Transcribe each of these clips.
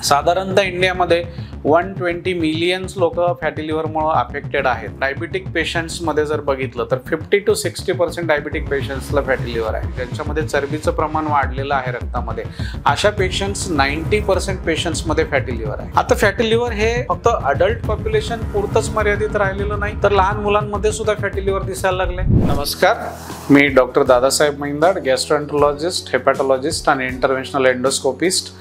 साधारणतः इंडियामध्ये 120 मिलियन्स लोक फॅटी लिव्हरमुळे अफेक्टेड आहेत। डायबिटिक पेशंट्समध्ये जर बघितलं तर 50 to 60% डायबिटिक पेशंट्सला फॅटी लिव्हर आहे, ज्यांच्यामध्ये चरबीचं प्रमाण वाढलेलं आहे रक्तामध्ये। अशा पेशंट्स 90% पेशंट्समध्ये फॅटी लिव्हर आहे। आता फॅटी लिव्हर हे फक्त अडल्ट पॉप्युलेशन पुरतच मर्यादित राहिलेलं नाही, तर लहान मुलांमध्ये सुद्धा फॅटी लिव्हर दिसायला लागले। नमस्कार, मी डॉक्टर दादासाहेब महिंदाड, गॅस्ट्रोएंटरोलॉजिस्ट, हेपॅटॉलॉजिस्ट आणि इंटरव्हेन्शनल एंडोस्कोपिस्ट।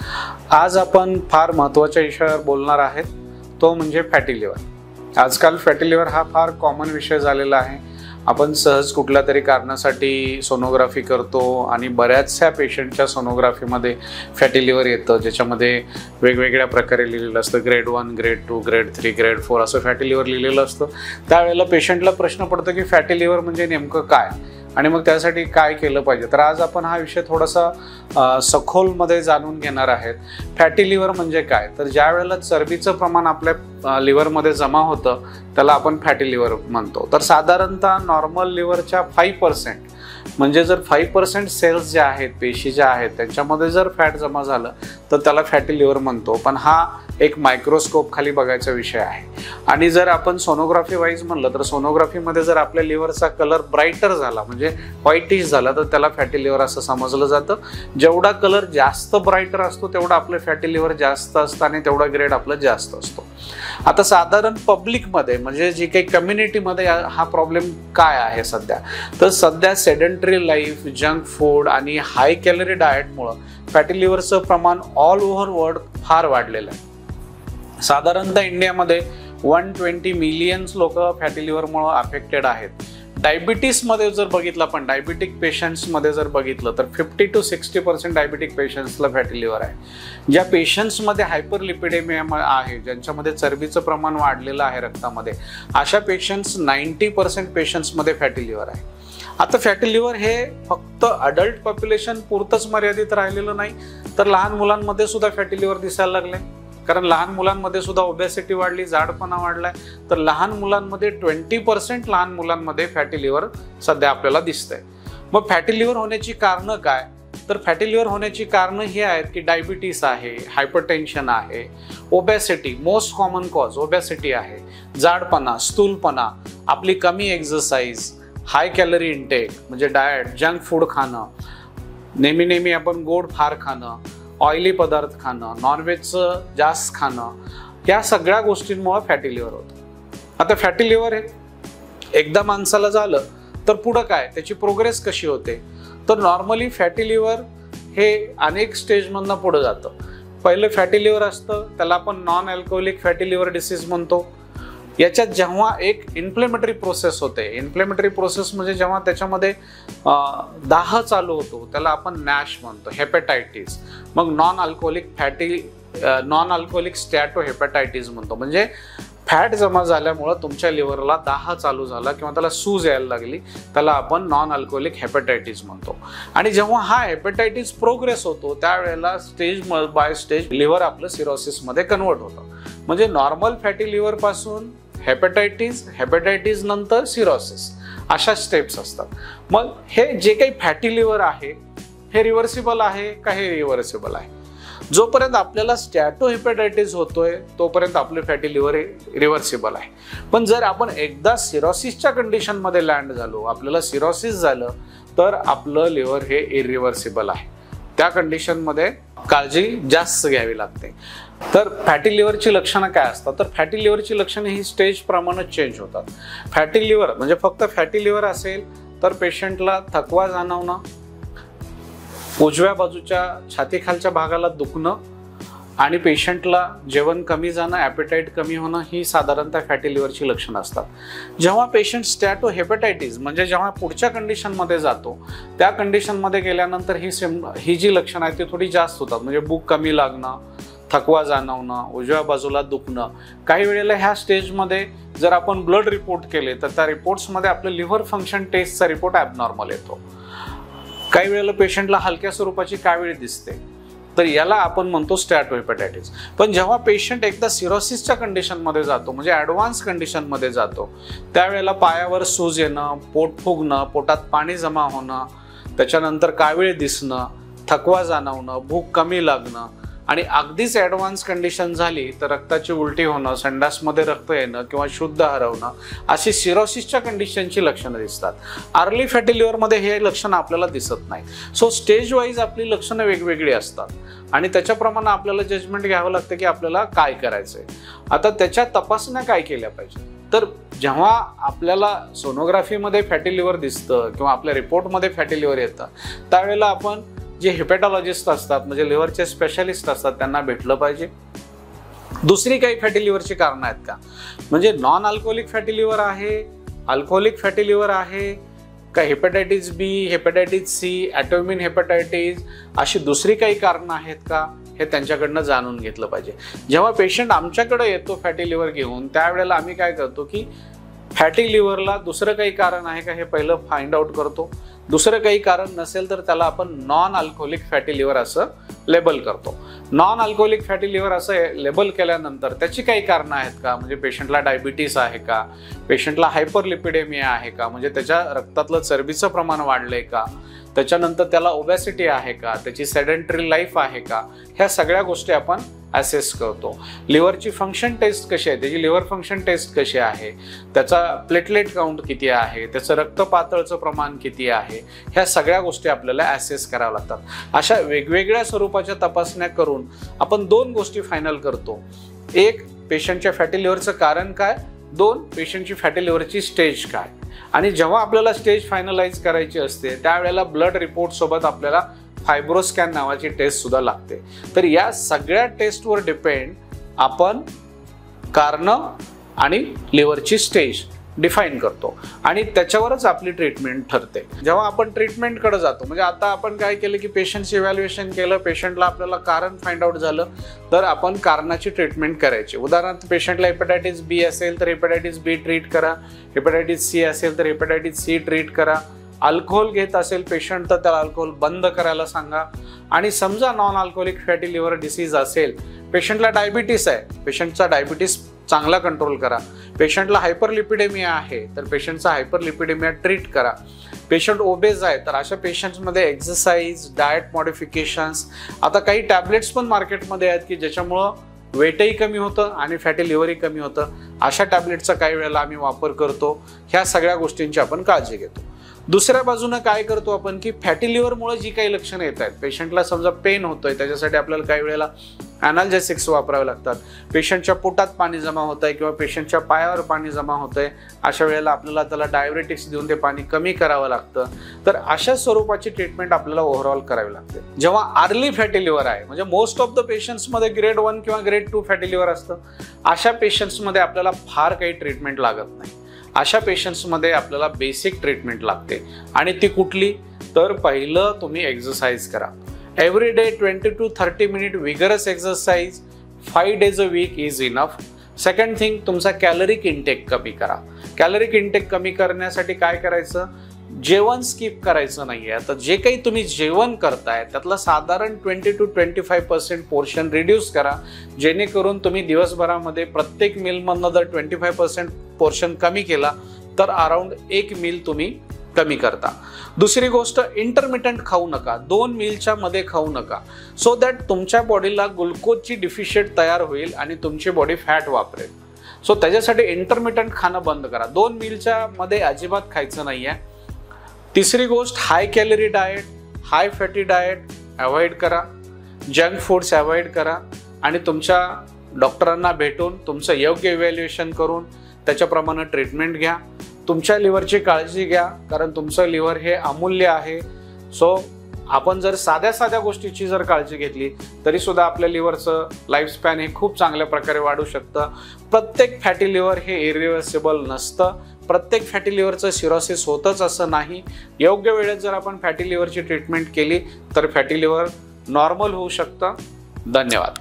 आज आपण फार महत्त्वाच्या विषयावर बोलणार आहेत, तो म्हणजे फॅटी लिव्हर। आजकाल फॅटी लिव्हर हा फार कॉमन विषय झालेला आहे। आपण सहज कुठल्या तरी कारणासाठी सोनोग्राफी करतो आणि बऱ्याचशा पेशंटच्या सोनोग्राफीमध्ये फॅटी लिव्हर येतं, ज्याच्यामध्ये वेगवेगळ्या प्रकारे लिहिलेलं असतं, ग्रेड 1, ग्रेड 2, ग्रेड 3, ग्रेड 4 असं फॅटी लिव्हर लिहिलेलं असतं। त्यावेळेला पेशंटला प्रश्न पडतो की फॅटी लिव्हर म्हणजे नेमकं काय आणि मग त्यासाठी काय केलं पाहिजे। तर आज आपण हा विषय थोडासा सखोलमध्ये जाणून घेणार आहेत। फॅटी लिव्हर म्हणजे काय, तर ज्या वेळेला चरबीचं प्रमाण आपल्या लिव्हरमध्ये जमा होतं त्याला आपण फॅटी लिव्हर म्हणतो। तर साधारणतः नॉर्मल लिव्हरच्या 5% म्हणजे जर 5% सेल्स ज्या आहेत, पेशी ज्या आहेत, त्यांच्यामध्ये जर फॅट जमा झालं तर त्याला फॅटी लिव्हर म्हणतो। पण हा एक मायक्रोस्कोप खाली बघायचा विषय आहे। आणि जर आपण सोनोग्राफी वाईज म्हणलं तर सोनोग्राफीमध्ये जर आपल्या लिव्हरचा कलर ब्राईटर झाला म्हणजे व्हाईटिश झाला तर त्याला फॅटी लिव्हर असं समजलं जातं। जेवढा कलर जास्त ब्राईटर असतो तेवढा आपलं फॅटी लिव्हर जास्त असतं आणि तेवढा ग्रेड आपलं जास्त असतो। आता साधारण पब्लिकमध्ये म्हणजे जी काही कम्युनिटीमध्ये हा प्रॉब्लेम काय आहे सध्या, तर सध्या सेडेंटरी लाईफ, जंक फूड आणि हाय कॅलरी डाएटमुळं फॅटी लिव्हरचं प्रमाण ऑल ओव्हर वर्ल्ड फार वाढलेलं आहे। साधारणतः इंडियामध्ये 120 मिलियन्स लोक फॅटी लिव्हरमुळे अफेक्टेड आहेत। डायबिटीसमध्ये जर बघितलं, आपण डायबिटिक पेशंट्समध्ये जर बघितलं तर 50 to 60% डायबिटिक पेशंट्सला फॅटी लिव्हर आहे। ज्या पेशंट्समध्ये हायपरलिपिडेमिया आहे, ज्यांच्यामध्ये चरबीचं प्रमाण वाढलेलं आहे रक्तामध्ये, अशा पेशंट्स 90% पेशंट्समध्ये फॅटी लिव्हर आहे। आता फॅटी लिव्हर हे फक्त अडल्ट पॉप्युलेशन पुरतच मर्यादित राहिलेलं नाही, तर लहान मुलांमध्ये सुद्धा फॅटी लिव्हर दिसायला लागले। कारण लहान मुलांमध्ये सुद्धा ओबेसिटी वाढली, जाडपणा वाढलाय, तर लहान मुलांमध्ये 20% लहान मुलांमध्ये फॅटी लिव्हर सध्या आपल्याला दिसतंय। मग फॅटी लिव्हर होण्याची कारणं काय, तर फॅटी लिव्हर होण्याची कारणं ही आहेत की डायबिटीस आहे, हायपरटेन्शन आहे, obesity, most common cause obesity आहे, जाडपणा, स्थूलपणा, आपली कमी एक्सरसाइज, हाय कॅलरी इंटेक म्हणजे डाएट, जंक फूड खाणं, नेहमी आपण गोड फार खाणं, ऑइली पदार्थ खाणं, नॉनव्हेजचं जास्त खाणं, या सगळ्या गोष्टींमुळे फॅटी लिव्हर होतं। आता फॅटी लिव्हर एकदा माणसाला झालं तर पुढं काय, त्याची प्रोग्रेस कशी होते, तर नॉर्मली फॅटी लिव्हर हे अनेक स्टेजमधनं पुढं जातं। पहिलं फॅटी लिव्हर असतं त्याला आपण non alcoholic fatty liver disease म्हणतो। याच्यात जेव्हा एक इन्फ्लेमेटरी प्रोसेस होते, इन्फ्लेमेटरी प्रोसेस म्हणजे जेव्हा त्याच्यामध्ये दाह चालू होतो त्याला आपण नॅश म्हणतो, हेपॅटायटिस। मग नॉन अल्कोहोलिक स्टॅटो हेपॅटायटिस म्हणतो, म्हणजे फॅट जमा झाल्यामुळं तुमच्या लिव्हरला दाह चालू झाला किंवा त्याला सूज यायला लागली, त्याला आपण नॉन अल्कोहोलिक हेपॅटायटिस म्हणतो। आणि जेव्हा हा हेपॅटायटिस प्रोग्रेस होतो त्यावेळेला स्टेज बाय स्टेज लिव्हर आपलं सिरोसिसमध्ये कन्वर्ट होतं। म्हणजे नॉर्मल फॅटी लिव्हर पासून हेपॅटायटिस, हेपॅटायटिस नंतर सिरोसिस, अशा स्टेप्स असतात। मग हे जे काही फॅटी लिव्हर आहे हे रिव्हर्सिबल आहे का, हे रिव्हर्सिबल आहे। जोपर्यंत आपल्याला स्टॅटो हेपॅटायटिस होतोय तोपर्यंत आपले फॅटी लिव्हर रिव्हर्सिबल आहे। पण जर आपण एकदा सिरोसिसच्या कंडिशनमध्ये लँड झालो, आपल्याला सिरोसिस झालं, तर आपलं लिव्हर हे इरिव्हर्सिबल आहे। त्या कंडिशनमध्ये काळजी जास्त घ्यावी लागते। तर फॅटी लिव्हरची लक्षणं काय असतात, तर फॅटी लिव्हरची लक्षणं ही स्टेज प्रमाणे चेंज होतात। फॅटी लिव्हर म्हणजे फक्त फॅटी लिव्हर असेल तर पेशंटला थकवा जाणवणं, उजव्या बाजूच्या छातीखालच्या भागाला दुखणं आणि पेशंटला जेवण कमी जाणं, ॲपेटाईट कमी होणं, ही साधारणतः फॅटी लिव्हरची लक्षणं असतात। जेव्हा पेशंट स्टॅटो हेपॅटायटिस म्हणजे जेव्हा पुढच्या कंडिशनमध्ये जातो, त्या कंडिशनमध्ये गेल्यानंतर ही जी लक्षणं आहेत ती थोडी जास्त होतात। म्हणजे भूक कमी लागणं, थकवा जाणवणं, उजव्या बाजूला दुखणं। काही वेळेला ह्या स्टेजमध्ये जर आपण ब्लड रिपोर्ट केले तर त्या रिपोर्ट्समध्ये आपलं लिव्हर फंक्शन टेस्टचा रिपोर्ट ॲबनॉर्मल येतो। काही वेळेला पेशंटला हलक्या स्वरूपाची कावीळ दिसते, तर याला आपण म्हणतो स्टॅटो हेपॅटायटिस। पण जेव्हा पेशंट एकदा सिरोसिसच्या कंडिशनमध्ये जातो म्हणजे ॲडव्हान्स कंडिशनमध्ये जातो, त्यावेळेला पायावर सूज येणं, पोट फुगणं, पोटात पाणी जमा होणं, त्याच्यानंतर कावीळ दिसणं, थकवा जाणवणं, भूक कमी लागणं आणि अगदीच ॲडव्हान्स कंडिशन झाली तर रक्ताची उलटी होणं, संडासमध्ये रक्त येणं किंवा शुद्ध हरवणं अशी सिरोसिसच्या कंडिशनची लक्षणं दिसतात. अर्ली फॅटी लिव्हरमध्ये हे लक्षण आपल्याला दिसत नाही. सो स्टेज वाईज आपली लक्षणं वेगवेगळी असतात आणि त्याच्याप्रमाणे आपल्याला जजमेंट घ्यावं लागतं की आपल्याला काय करायचंय. आता त्याच्या तपासण्या काय केल्या पाहिजे, तर जेव्हा आपल्याला सोनोग्राफीमध्ये फॅटी लिव्हर दिसतं किंवा आपल्या रिपोर्टमध्ये फॅटी लिव्हर येतं त्यावेळेला आपण जे हेपॅटॉलॉजिस्ट असतात म्हणजे लिव्हरचे स्पेशलिस्ट असतात त्यांना भेटलं पाहिजे. दुसरी काही फॅटी लिव्हरची कारणं आहेत का, म्हणजे नॉन अल्कोहोलिक फॅटी लिव्हर आहे, अल्कोहोलिक फॅटी लिव्हर आहे का, हेपॅटायटिस बी, हेपॅटायटिस सी, ॲटोइम्यून हेपॅटायटिस अशी दुसरी काही कारणं आहेत का हे त्यांच्याकडनं जाणून घेतलं पाहिजे. जेव्हा पेशंट आमच्याकडे येतो फॅटी लिव्हर घेऊन त्यावेळेला आम्ही काय करतो की फॅटी लिव्हरला दुसरं काही कारण आहे का हे पहिलं फाइंड आउट करतो. दुसरं काही कारण नसेल तर त्याला आपण नॉन अल्कोहोलिक फॅटी लिव्हर असं लेबल करतो. नॉन अल्कोहोलिक फॅटी लिव्हर असं लेबल केल्यानंतर त्याची काही कारणं आहेत का, म्हणजे पेशंटला डायबिटीस आहे का, पेशंटला हायपरलिपिडेमिया आहे का, म्हणजे त्याच्या रक्तातलं चरबीचं प्रमाण वाढलंय का, त्याच्यानंतर त्याला ओबॅसिटी आहे का, त्याची सेडेंटरी लाईफ आहे का, ह्या सगळ्या गोष्टी आपण ॲसेस करतो. लिव्हरची फंक्शन टेस्ट कशी आहे, त्याची लिव्हर फंक्शन टेस्ट कशी आहे, त्याचा प्लेटलेट काउंट किती आहे, त्याचं रक्त पातळचं प्रमाण किती आहे, ह्या सगळ्या गोष्टी आपल्याला ॲसेस कराव्या लागतात. अशा वेगवेगळ्या स्वरूपाच्या तपासण्या करून आपण दोन गोष्टी फायनल करतो. एक, पेशंटच्या फॅटी लिव्हरचं कारण काय, दोन, पेशंटची फॅटी लिव्हरची स्टेज काय. आणि जेव्हा आपल्याला स्टेज फायनलाइज करायची असते त्यावेळेला ब्लड रिपोर्ट सोबत आपल्याला फायब्रोस्कॅन नावाची टेस्ट सुद्धा लागते. तर या सगळ्या टेस्टवर डिपेंड आपण कारणं आणि लिव्हरची स्टेज डिफाईन करतो आणि त्याच्यावरच आपली ट्रीटमेंट ठरते. जेव्हा आपण ट्रीटमेंटकडे जातो, म्हणजे आता आपण काय केलं की पेशंटचं इव्हॅल्युएशन केलं, पेशंटला आपल्याला कारण फाइंड आउट झालं तर आपण कारणाची ट्रीटमेंट करायची. उदाहरणार्थ पेशंटला हेपॅटायटिस बी असेल तर हेपॅटायटिस बी ट्रीट करा, हेपॅटायटिस सी असेल तर हेपॅटायटिस सी ट्रीट करा, अल्कोहोल घेत असेल पेशंट तर त्याला अल्कोहोल बंद करायला सांगा. आणि समजा non alcoholic fatty liver disease असेल, पेशंटला डायबिटीस आहे, पेशंटचा डायबिटीस चांगला कंट्रोल करा, पेशंटला हायपरलिपिडेमिया आहे तर पेशंटचा हायपरलिपिडेमिया ट्रीट करा, पेशंट ओबेज आहे तर अशा पेशंट्समध्ये एक्सरसाइज, डाएट मॉडिफिकेशन्स, आता काही टॅबलेट्स पण मार्केटमध्ये आहेत की ज्याच्यामुळं वेटही कमी होतं आणि फॅटी लिव्हरही कमी होतं. अशा टॅबलेटचा काही वेळेला आम्ही वापर करतो. ह्या सगळ्या गोष्टींची आपण काळजी घेतो. दुसऱ्या बाजूनं काय करतो आपण की फॅटी लिव्हरमुळे जी काही लक्षणं येत आहेत, पेशंटला समजा पेन होतोय त्याच्यासाठी आपल्याला काही वेळेला ॲनाल्जेसिक्स वापरावे लागतात, पेशंटच्या पोटात पाणी जमा होत आहे किंवा पेशंटच्या पायावर पाणी जमा होत आहे, अशा वेळेला आपल्याला त्याला डायरेटिक्स देऊन ते पाणी कमी करावं लागतं. तर अशा स्वरूपाची ट्रीटमेंट आपल्याला ओव्हरऑल करावी लागते. जेव्हा अर्ली फॅटी लिव्हर आहे, म्हणजे मोस्ट ऑफ द पेशंट्समध्ये ग्रेड 1 किंवा ग्रेड 2 फॅटी लिव्हर असतं, अशा पेशंट्समध्ये आपल्याला फार काही ट्रीटमेंट लागत नाही. अशा पेशंट्समध्ये आपल्याला बेसिक ट्रीटमेंट लागते आणि ती कुठली, तर पहिलं तुम्ही एक्सरसाइज करा. Every day 20 to 30 minute vigorous exercise 5 days a week is enough. Second thing, तुमचा कॅलरिक इंटेक कमी करा. कॅलरिक इंटेक कमी करण्यासाठी काय करायचं, जेवण स्किप करायचं नाहीये. आता जे काही तुम्ही जेवण करताय त्यातलं साधारण 20 to 25% पोर्शन रिड्यूस करा, जेणेकरून तुम्ही दिवसभरामध्ये प्रत्येक मीलमधनं जर 25% पोर्शन कमी केला तर अराउंड एक मील तुम्ही कमी करता. दुसरी गोष्ट, इंटरमिटंट खाऊ नका, 2 मीलच्या मध्ये खाऊ नका, सो दॅट तुमच्या बॉडीला ग्लुकोजची डिफिशियट तयार होईल आणि तुमची बॉडी फॅट वापरेल. सो त्याच्यासाठी इंटरमिटंट खाणं बंद करा, 2 मीलच्या मध्ये अजिबात खायचं नाही आहे. तिसरी गोष्ट, हाय कॅलरी डाएट, हाय फॅटी डाएट अवॉइड करा, जंक फूड्स अवॉइड करा आणि तुमच्या डॉक्टरांना भेटून तुमचं योग्य इव्हॅल्युएशन करून त्याच्याप्रमाणे ट्रीटमेंट घ्या. तुमच्या लिव्हरची काळजी घ्या, कारण तुमचं लिव्हर हे अमूल्य आहे. सो आपण जर साध्या गोष्टीची जर काळजी घेतली तरी सुद्धा आपल्या लिव्हरचं लाईफस्पॅन हे खूप चांगल्या प्रकारे वाढू शकतं. प्रत्येक फॅटी लिव्हर हे इरिव्हर्सिबल नसतं, प्रत्येक फॅटी लिव्हरचं सिरोसिस होतच असं नाही. योग्य वेळेत जर आपण फॅटी लिव्हरची ट्रीटमेंट केली तर फॅटी लिव्हर नॉर्मल होऊ शकतं. धन्यवाद.